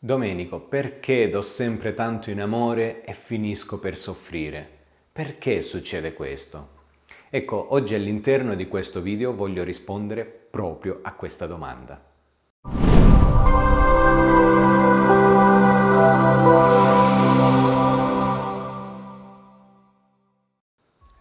Domenico, perché do sempre tanto in amore e finisco per soffrire? Perché succede questo? Ecco, oggi all'interno di questo video voglio rispondere proprio a questa domanda.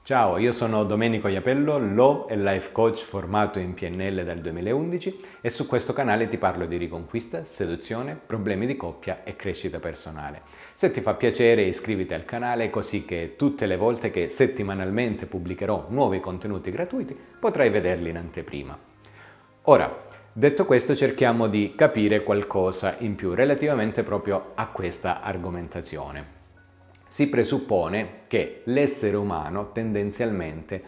Ciao, io sono Domenico Iapello, Love e Life Coach formato in PNL dal 2011 e su questo canale ti parlo di riconquista, seduzione, problemi di coppia e crescita personale. Se ti fa piacere iscriviti al canale così che tutte le volte che settimanalmente pubblicherò nuovi contenuti gratuiti potrai vederli in anteprima. Ora, detto questo, cerchiamo di capire qualcosa in più relativamente proprio a questa argomentazione. Si presuppone che l'essere umano tendenzialmente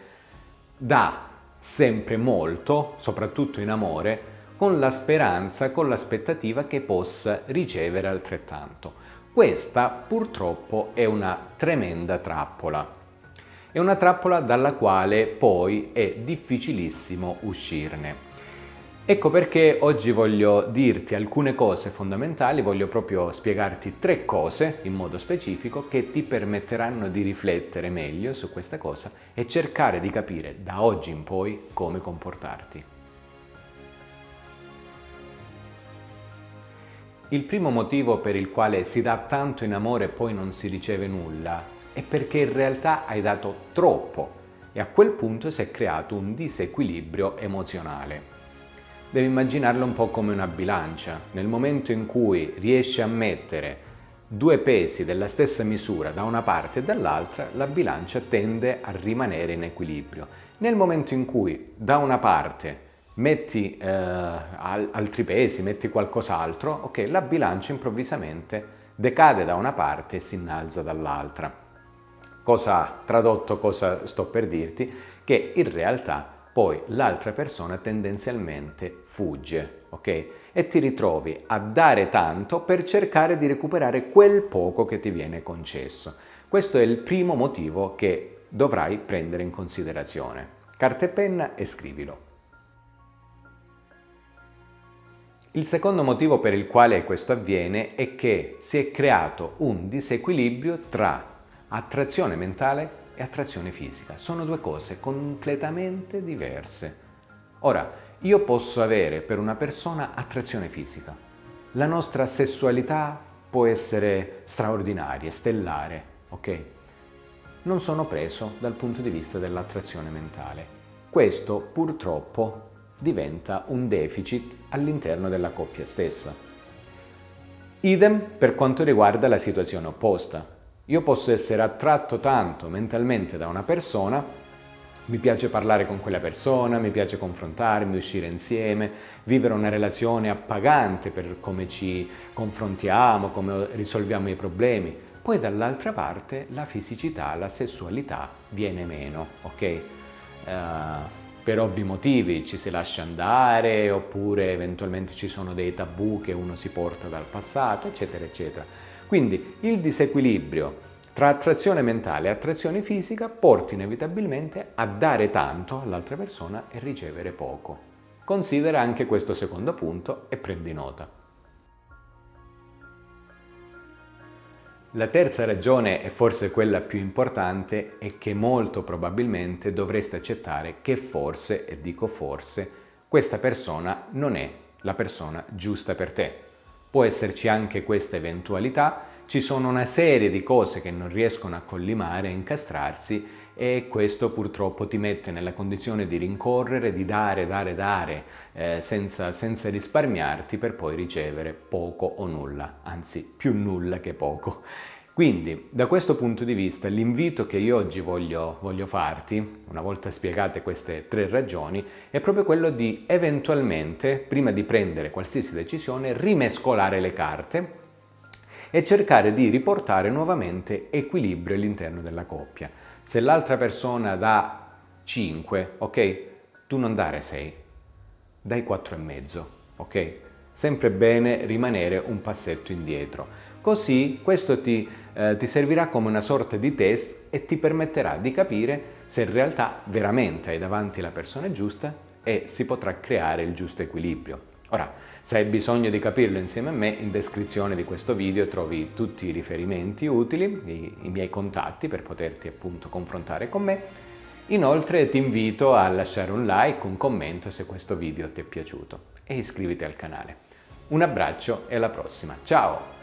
dà sempre molto, soprattutto in amore, con la speranza, con l'aspettativa che possa ricevere altrettanto. Questa purtroppo è una tremenda trappola. È una trappola dalla quale poi è difficilissimo uscirne. Ecco perché oggi voglio dirti alcune cose fondamentali, voglio proprio spiegarti 3 cose in modo specifico che ti permetteranno di riflettere meglio su questa cosa e cercare di capire da oggi in poi come comportarti. Il primo motivo per il quale si dà tanto in amore e poi non si riceve nulla è perché in realtà hai dato troppo e a quel punto si è creato un disequilibrio emozionale. Devi immaginarlo un po' come una bilancia. Nel momento in cui riesci a mettere 2 pesi della stessa misura da una parte e dall'altra, la bilancia tende a rimanere in equilibrio. Nel momento in cui da una parte metti altri pesi, metti qualcos'altro, ok, la bilancia improvvisamente decade da una parte e si innalza dall'altra. Tradotto, cosa sto per dirti? Che in realtà poi l'altra persona tendenzialmente fugge, ok? E ti ritrovi a dare tanto per cercare di recuperare quel poco che ti viene concesso. Questo è il primo motivo che dovrai prendere in considerazione. Carta e penna e scrivilo. Il secondo motivo per il quale questo avviene è che si è creato un disequilibrio tra attrazione mentale e attrazione fisica. Sono 2 cose completamente diverse. Ora, io posso avere per una persona attrazione fisica. La nostra sessualità può essere straordinaria, stellare, ok? Non sono preso dal punto di vista dell'attrazione mentale. Questo purtroppo diventa un deficit all'interno della coppia stessa. Idem per quanto riguarda la situazione opposta. Io posso essere attratto tanto mentalmente da una persona, mi piace parlare con quella persona, mi piace confrontarmi, uscire insieme, vivere una relazione appagante per come ci confrontiamo, come risolviamo i problemi. Poi dall'altra parte la fisicità, la sessualità viene meno, ok? Per ovvi motivi ci si lascia andare oppure eventualmente ci sono dei tabù che uno si porta dal passato, eccetera, eccetera. Quindi il disequilibrio tra attrazione mentale e attrazione fisica porta inevitabilmente a dare tanto all'altra persona e ricevere poco. Considera anche questo secondo punto e prendi nota. La terza ragione, e forse quella più importante, è che molto probabilmente dovresti accettare che forse, e dico forse, questa persona non è la persona giusta per te. Può esserci anche questa eventualità, ci sono una serie di cose che non riescono a collimare, a incastrarsi e questo purtroppo ti mette nella condizione di rincorrere, di dare, senza risparmiarti per poi ricevere poco o nulla, anzi più nulla che poco. Quindi da questo punto di vista l'invito che io oggi voglio farti, una volta spiegate queste 3 ragioni, è proprio quello di eventualmente, prima di prendere qualsiasi decisione, rimescolare le carte e cercare di riportare nuovamente equilibrio all'interno della coppia. Se l'altra persona dà 5, ok? Tu non dare 6, dai 4,5, ok? Sempre bene rimanere un passetto indietro. Così questo ti servirà come una sorta di test e ti permetterà di capire se in realtà veramente hai davanti la persona giusta e si potrà creare il giusto equilibrio. Ora, se hai bisogno di capirlo insieme a me, in descrizione di questo video trovi tutti i riferimenti utili, i miei contatti per poterti appunto confrontare con me. Inoltre ti invito a lasciare un like, un commento se questo video ti è piaciuto e iscriviti al canale. Un abbraccio e alla prossima, ciao!